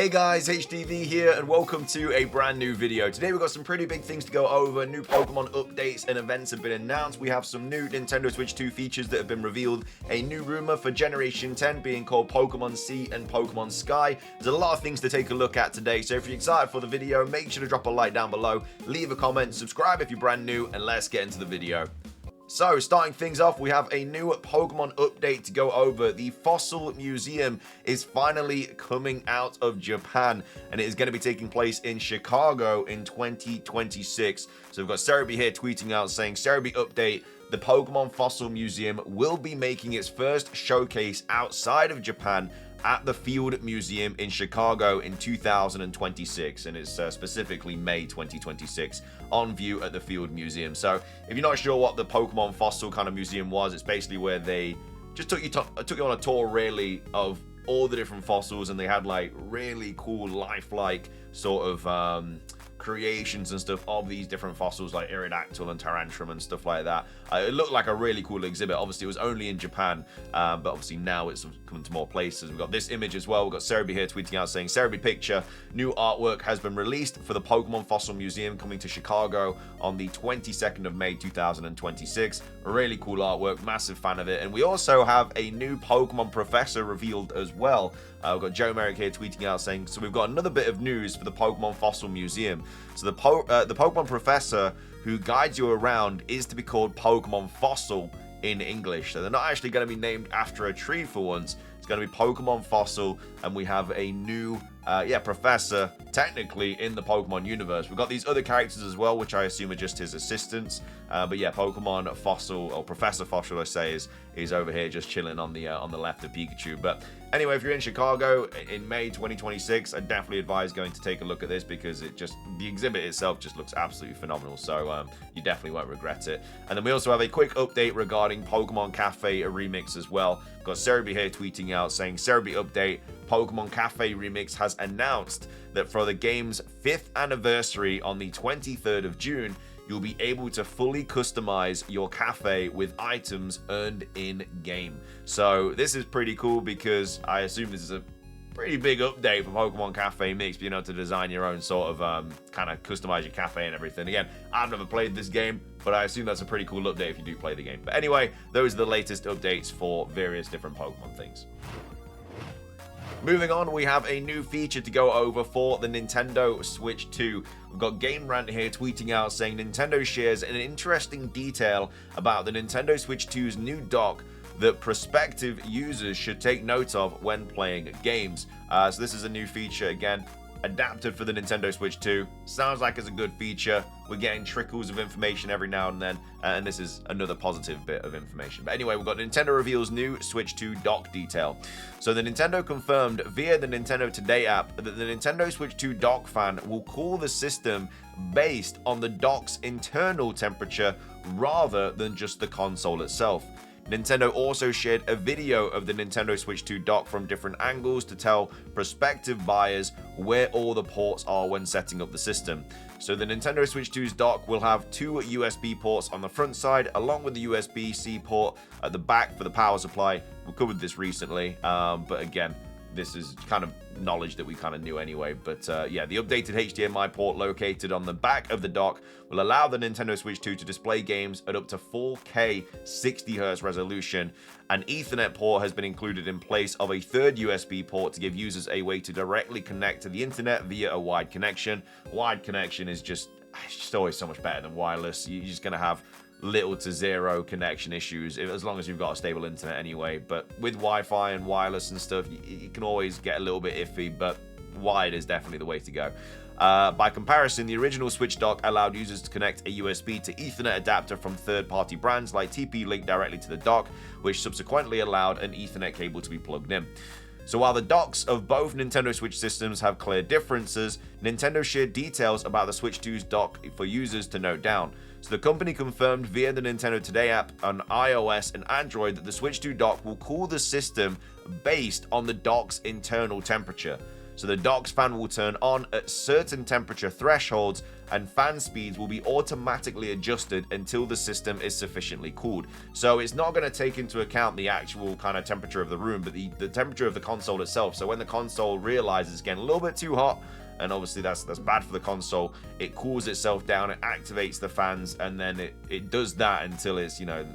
Hey guys, HDvee here and welcome to a brand new video. Today we've got some pretty big things to go over. New Pokemon updates and events have been announced. We have some new Nintendo Switch 2 features that have been revealed. A new rumor for Generation 10 being called Pokemon Sea and Pokemon Sky. There's a lot of things to take a look at today, so if you're excited for the video, make sure to drop a like down below, leave a comment, subscribe if you're brand new, and let's get into the video. So, starting things off, we have a new Pokemon update to go over. The Fossil Museum is finally coming out of Japan, and it is going to be taking place in Chicago in 2026. So we've got HDvee here tweeting out saying, HDvee update, the Pokemon Fossil Museum will be making its first showcase outside of Japan at the Field Museum in Chicago in 2026, and it's specifically May 2026 on view at the Field Museum. So if you're not sure what the Pokemon Fossil kind of museum was, it's basically where they just took you on a tour really of all the different fossils, and they had like really cool lifelike sort of creations and stuff of these different fossils like Iridactyl and Tyrantrum and stuff like that. It looked like a really cool exhibit. Obviously it was only in Japan, but obviously now it's coming to more places. We've got this image as well. We've got HDvee here tweeting out saying, HDvee picture, new artwork has been released for the Pokemon Fossil Museum coming to Chicago on the 22nd of May 2026. A really cool artwork, massive fan of it. And we also have a new Pokemon Professor revealed as well. We've got Joe Merrick here tweeting out saying, so we've got another bit of news for the Pokemon Fossil Museum. So the Pokemon Professor who guides you around is to be called Pokemon Fossil in English. So they're not actually going to be named after a tree for once. It's going to be Pokemon Fossil, and we have a new professor technically in the Pokemon universe. We've got these other characters as well, which I assume are just his assistants. But yeah, Pokemon Fossil, or Professor Fossil, I say, is over here just chilling on the left of Pikachu. But anyway, if you're in Chicago in May 2026, I definitely advise going to take a look at this, because the exhibit itself just looks absolutely phenomenal. So you definitely won't regret it. And then we also have a quick update regarding Pokemon Cafe Remix as well. We've got HDvee here tweeting out saying, HDvee update, Pokemon Cafe Remix has announced that for the game's 5th anniversary on the 23rd of June, you'll be able to fully customize your cafe with items earned in-game. So this is pretty cool, because I assume this is a pretty big update for Pokemon Cafe Mix, being able to design your own sort of kind of customize your cafe and everything. Again, I've never played this game, but I assume that's a pretty cool update if you do play the game. But anyway, those are the latest updates for various different Pokemon things. Moving on, we have a new feature to go over for the Nintendo Switch 2. We've got Game Rant here tweeting out saying Nintendo shares an interesting detail about the Nintendo Switch 2's new dock that prospective users should take note of when playing games. So this is a new feature, again, adapted for the Nintendo Switch 2. Sounds like it's a good feature. We're getting trickles of information every now and then, and this is another positive bit of information. But anyway, we've got Nintendo reveals new Switch 2 dock detail. So the Nintendo confirmed via the Nintendo Today app that the Nintendo Switch 2 dock fan will cool the system based on the dock's internal temperature rather than just the console itself. Nintendo also shared a video of the Nintendo Switch 2 dock from different angles to tell prospective buyers where all the ports are when setting up the system. So the Nintendo Switch 2's dock will have 2 USB ports on the front side, along with the USB-C port at the back for the power supply. We covered this recently, but again, this is kind of knowledge that we kind of knew anyway. But yeah, the updated HDMI port located on the back of the dock will allow the Nintendo Switch 2 to display games at up to 4K 60Hz resolution. An Ethernet port has been included in place of a third USB port to give users a way to directly connect to the internet via a wired connection. Wired connection is just always so much better than wireless. You're just going to have little to zero connection issues as long as you've got a stable internet anyway. But with Wi-Fi and wireless and stuff, you can always get a little bit iffy, but wired is definitely the way to go. By comparison, the original Switch dock allowed users to connect a USB to Ethernet adapter from third-party brands like TP-Link directly to the dock, which subsequently allowed an Ethernet cable to be plugged in. So while the docks of both Nintendo Switch systems have clear differences, Nintendo shared details about the Switch 2's dock for users to note down. So the company confirmed via the Nintendo Today app on iOS and Android that the Switch 2 dock will cool the system based on the dock's internal temperature. So the dock's fan will turn on at certain temperature thresholds, and fan speeds will be automatically adjusted until the system is sufficiently cooled. So it's not going to take into account the actual kind of temperature of the room, but the temperature of the console itself. So when the console realizes it's getting a little bit too hot, and obviously that's bad for the console, it cools itself down, it activates the fans, and then it does that until it's, you know,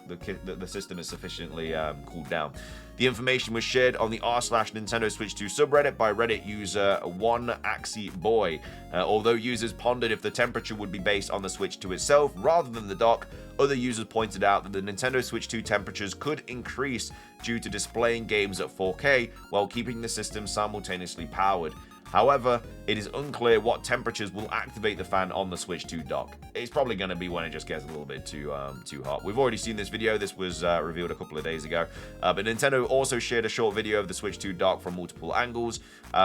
the system is sufficiently cooled down. The information was shared on the r/Nintendo Switch 2 subreddit by Reddit user OneAxieBoy. Although users pondered if the temperature would be based on the Switch 2 itself rather than the dock, other users pointed out that the Nintendo Switch 2 temperatures could increase due to displaying games at 4K while keeping the system simultaneously powered. However, it is unclear what temperatures will activate the fan on the Switch 2 dock. It's probably going to be when it just gets a little bit too hot. We've already seen this video. This was revealed a couple of days ago. But Nintendo also shared a short video of the Switch 2 dock from multiple angles,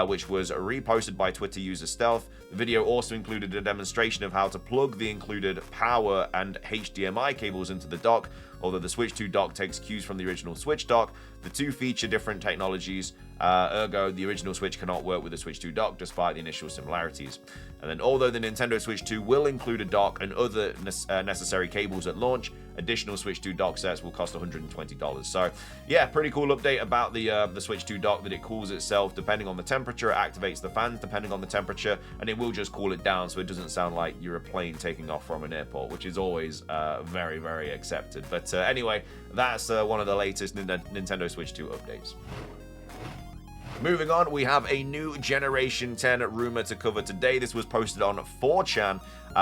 which was reposted by Twitter user Stealth. The video also included a demonstration of how to plug the included power and HDMI cables into the dock. Although the Switch 2 dock takes cues from the original Switch dock, the two feature different technologies, ergo the original Switch cannot work with the Switch 2 dock despite the initial similarities. And then although the Nintendo Switch 2 will include a dock and other necessary cables at launch, additional Switch 2 dock sets will cost $120. So yeah, pretty cool update about the Switch 2 dock, that it cools itself depending on the temperature, it activates the fans depending on the temperature, and it will just cool it down so it doesn't sound like you're a plane taking off from an airport, which is always very, very accepted. But anyway, that's one of the latest Nintendo Switch 2 updates. Moving on, we have a new Generation 10 rumor to cover today. This was posted on 4chan.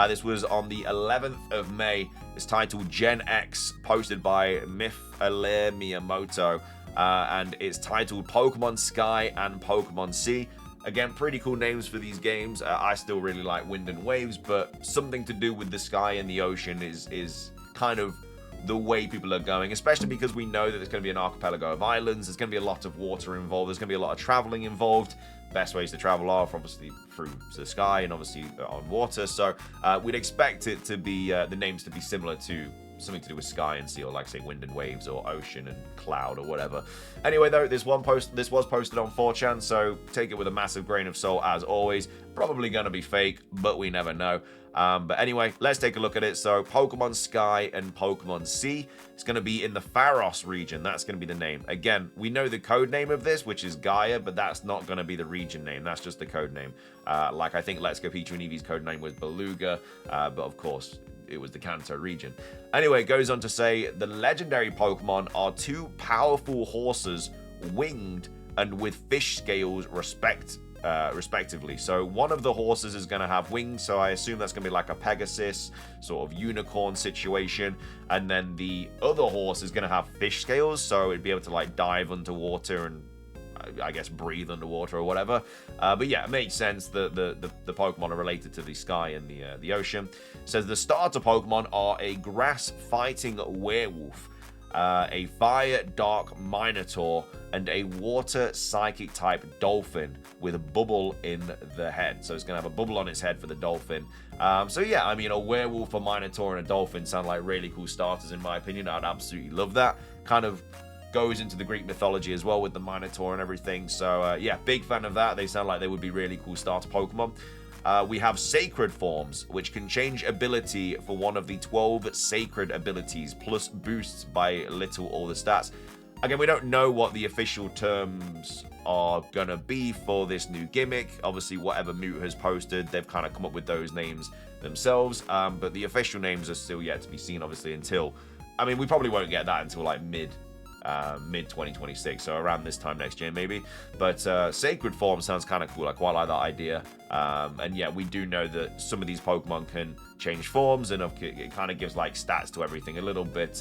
This was on the 11th of May. It's titled Gen X, posted by Mifale Miyamoto. And it's titled Pokemon Sky and Pokemon Sea. Again, pretty cool names for these games. I still really like Wind and Waves, but something to do with the sky and the ocean is kind of the way people are going, especially because we know that there's going to be an archipelago of islands, there's going to be a lot of water involved, there's going to be a lot of traveling involved. Best ways to travel are obviously through the sky and obviously on water, so we'd expect it to be the names to be similar to something to do with sky and sea, or like say Wind and Waves or ocean and cloud or whatever. Anyway though, this was posted on 4chan, so take it with a massive grain of salt as always. Probably gonna be fake, but we never know. But anyway, let's take a look at it. So Pokemon Sky and Pokemon Sea, it's going to be in the Pharos region. That's going to be the name. Again, we know the code name of this, which is Gaia, but that's not going to be the region name. That's just the code name. Like I think Let's Go Pikachu and Eevee's code name was Beluga, but of course it was the Kanto region. Anyway, it goes on to say the legendary Pokemon are two powerful horses, winged and with fish scales respectively. So one of the horses is going to have wings, so I assume that's going to be like a Pegasus sort of unicorn situation, and then the other horse is going to have fish scales, so it'd be able to like dive underwater and I guess breathe underwater or whatever. But yeah, it makes sense that the Pokemon are related to the sky and the ocean. It says the starter Pokemon are a grass fighting werewolf, a fire dark Minotaur, and a water psychic type dolphin with a bubble in the head. So it's going to have a bubble on its head for the dolphin. So yeah, I mean, a werewolf, a Minotaur, and a dolphin sound like really cool starters in my opinion. I'd absolutely love that. Kind of goes into the Greek mythology as well with the Minotaur and everything. So yeah, big fan of that. They sound like they would be really cool starter Pokemon. We have Sacred Forms, which can change ability for one of the 12 Sacred abilities, plus boosts by little all the stats. Again, we don't know what the official terms are gonna be for this new gimmick. Obviously, whatever Moot has posted, they've kind of come up with those names themselves, but the official names are still yet to be seen, obviously, until... I mean, we probably won't get that until, like, mid 2026, so around this time next year maybe. But Sacred Form sounds kind of cool. I quite like that idea. And yeah, we do know that some of these Pokemon can change forms, and it kind of gives like stats to everything, a little bit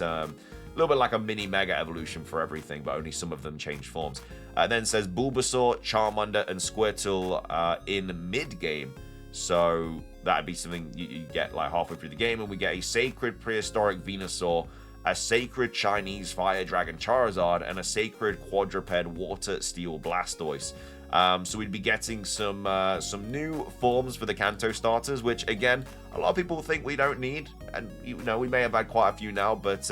like a mini mega evolution for everything, but only some of them change forms. Then it says Bulbasaur, Charmander, and Squirtle in mid game. So that'd be something you get like halfway through the game, and we get a Sacred Prehistoric Venusaur, a Sacred Chinese Fire Dragon Charizard, and a Sacred Quadruped Water Steel Blastoise. So we'd be getting some new forms for the Kanto starters, which again, a lot of people think we don't need, and you know, we may have had quite a few now, but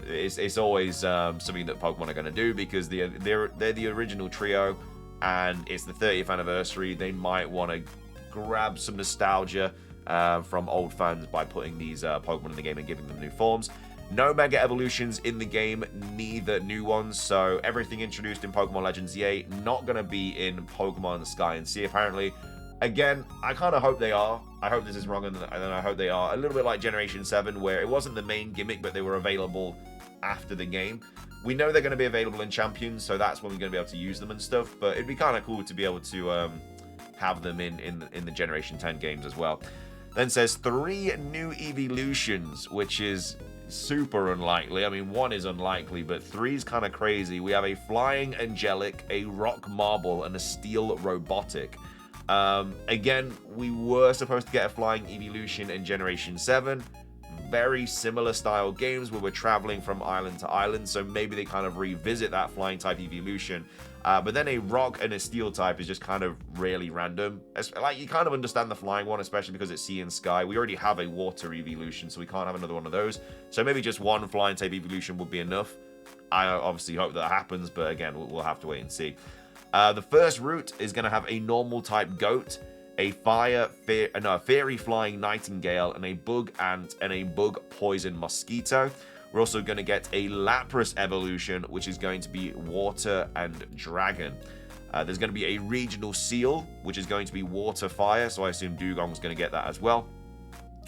it's always something that Pokemon are going to do, because they're the original trio. and it's the 30th anniversary. They might want to grab some nostalgia from old fans by putting these Pokemon in the game and giving them new forms. No Mega Evolutions in the game, neither new ones. So everything introduced in Pokemon Legends EA, not going to be in Pokemon Sky and Sea, apparently. Again, I kind of hope they are. I hope this is wrong, and then I hope they are. A little bit like Generation 7, where it wasn't the main gimmick, but they were available after the game. We know they're going to be available in Champions, so that's when we're going to be able to use them and stuff. But it'd be kind of cool to be able to have them in the Generation 10 games as well. Then says 3 new evolutions, which is super unlikely. I mean, 1 is unlikely, but 3 is kind of crazy. We have a Flying Angelic, a Rock Marble, and a Steel Robotic. Again, we were supposed to get a Flying Evolution in Generation 7. Very similar style games where we're traveling from island to island, so maybe they kind of revisit that flying type evolution. But then a rock and a steel type is just kind of really random. Like, you kind of understand the flying one, especially because it's sea and sky. We already have a water evolution, so we can't have another one of those. So maybe just 1 flying type evolution would be enough. I obviously hope that happens, but again, we'll have to wait and see. The first route is going to have a normal type goat, a fairy flying nightingale, and a bug ant, and a bug poison mosquito. We're also going to get a Lapras evolution, which is going to be water and dragon. There's going to be a regional seal, which is going to be water fire, so I assume Dugong's going to get that as well.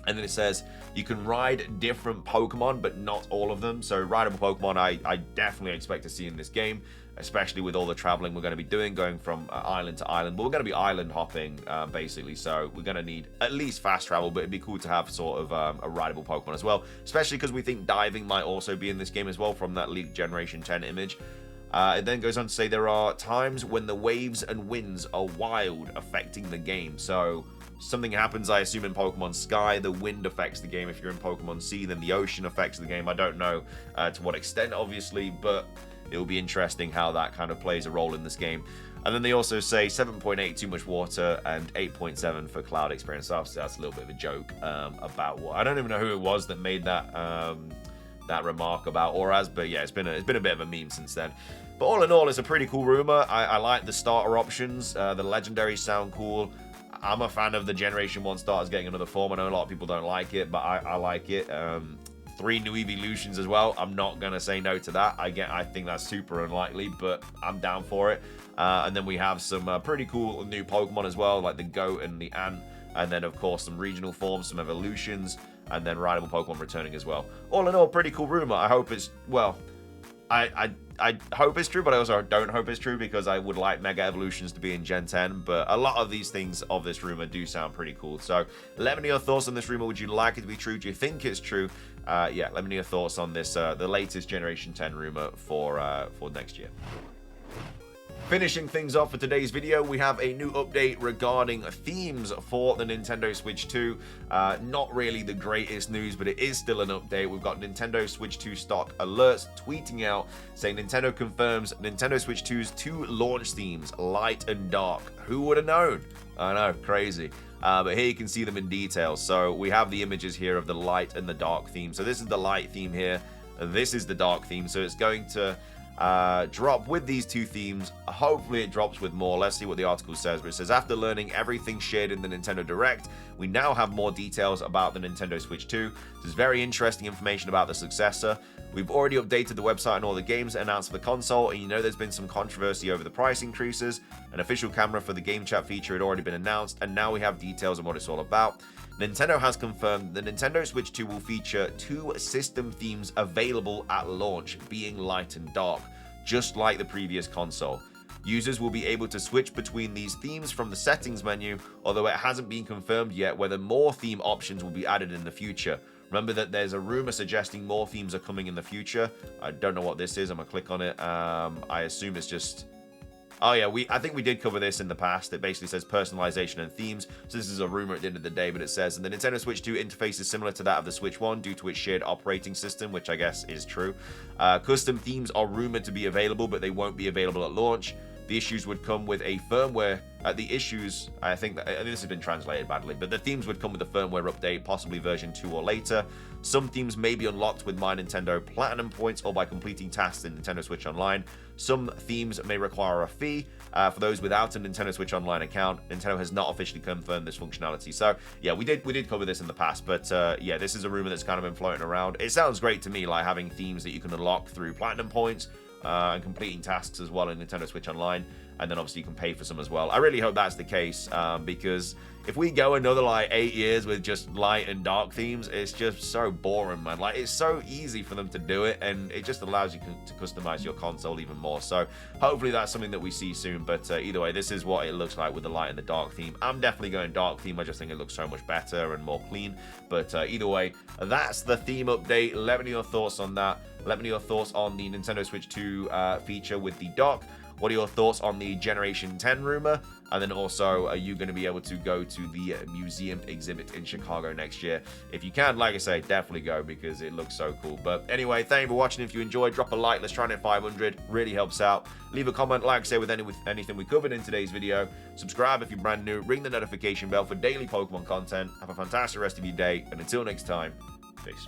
And then it says you can ride different Pokemon, but not all of them. So rideable Pokemon, I definitely expect to see in this game, especially with all the traveling we're going to be doing, going from island to island. But we're going to be island hopping, basically. So we're going to need at least fast travel, but it'd be cool to have sort of a rideable Pokemon as well, especially because we think diving might also be in this game as well from that leaked Generation 10 image. It then goes on to say there are times when the waves and winds are wild, affecting the game. So something happens, I assume, in Pokemon Sky, the wind affects the game. If you're in Pokemon Sea, then the ocean affects the game. I don't know to what extent, obviously, but it'll be interesting how that kind of plays a role in this game. And then they also say 7.8 too much water and 8.7 for cloud experience. So obviously that's a little bit of a joke about what. I don't even know who it was that made that that remark about auras, but yeah, it's been a bit of a meme since then. But all in all, it's a pretty cool rumor. I like the starter options. The legendaries sound cool. I'm a fan of the Generation 1 starters getting another form. I know a lot of people don't like it, but I like it. 3 new evolutions as well. I'm not going to say no to that. I think that's super unlikely, but I'm down for it. And then we have some pretty cool new Pokemon as well, like the goat and the ant. And then, of course, some regional forms, some evolutions, and then rideable Pokemon returning as well. All in all, pretty cool rumor. I hope it's, well, I hope it's true, but I also don't hope it's true because I would like Mega Evolutions to be in Gen 10. But a lot of these things of this rumor do sound pretty cool. So let me know your thoughts on this rumor. Would you like it to be true? Do you think it's true? Yeah, let me know your thoughts on this, the latest Generation 10 rumor for next year. Finishing things off for today's video, we have a new update regarding themes for the Nintendo Switch 2. Not really the greatest news, but it is still an update. We've got Nintendo Switch 2 stock alerts tweeting out saying Nintendo confirms Nintendo Switch 2's 2 launch themes, light and dark. Who would have known? I know, crazy. But here you can see them in detail. So we have the images here of the light and the dark theme. So this is the light theme here. This is the dark theme. So it's going to drop with these 2 themes. Hopefully it drops with more. Let's see what the article says. But it says, after learning everything shared in the Nintendo Direct, we now have more details about the Nintendo Switch 2. There's very interesting information about the successor. We've already updated the website and all the games announced for the console, and you know there's been some controversy over the price increases. An official camera for the game chat feature had already been announced, and now we have details on what it's all about. Nintendo has confirmed the Nintendo Switch 2 will feature 2 system themes available at launch, being light and dark, just like the previous console. Users will be able to switch between these themes from the settings menu, although it hasn't been confirmed yet whether more theme options will be added in the future. Remember that there's a rumor suggesting more themes are coming in the future. I don't know what this is. I'm going to click on it. I assume it's just... Oh yeah, I think we did cover this in the past. It basically says personalization and themes. So this is a rumor at the end of the day, but it says, and the Nintendo Switch 2 interface is similar to that of the Switch 1 due to its shared operating system, which I guess is true. Custom themes are rumored to be available, but they won't be available at launch. The issues would come with a firmware. I think this has been translated badly, but the themes would come with a firmware update, possibly version 2 or later. Some themes may be unlocked with My Nintendo Platinum points or by completing tasks in Nintendo Switch Online. Some themes may require a fee. For those without a Nintendo Switch Online account, Nintendo has not officially confirmed this functionality. So yeah, we did cover this in the past, but yeah, this is a rumor that's kind of been floating around. It sounds great to me, like having themes that you can unlock through Platinum points and completing tasks as well in Nintendo Switch Online, and then obviously you can pay for some as well. I really hope that's the case, because if we go another like 8 years with just light and dark themes, it's just so boring, man. Like, it's so easy for them to do it, and it just allows you to customize your console even more. So hopefully that's something that we see soon. But either way, this is what it looks like with the light and the dark theme. I'm definitely going dark theme. I just think it looks so much better and more clean. But either way, that's the theme update. Let me know your thoughts on that. Let me know your thoughts on the Nintendo Switch 2 feature with the dock. What are your thoughts on the Generation 10 rumor? And then also, are you going to be able to go to the museum exhibit in Chicago next year? If you can, like I say, definitely go, because it looks so cool. But anyway, thank you for watching. If you enjoyed, drop a like. Let's try and hit 500. Really helps out. Leave a comment, like I say, with anything we covered in today's video. Subscribe if you're brand new. Ring the notification bell for daily Pokemon content. Have a fantastic rest of your day. And until next time, peace.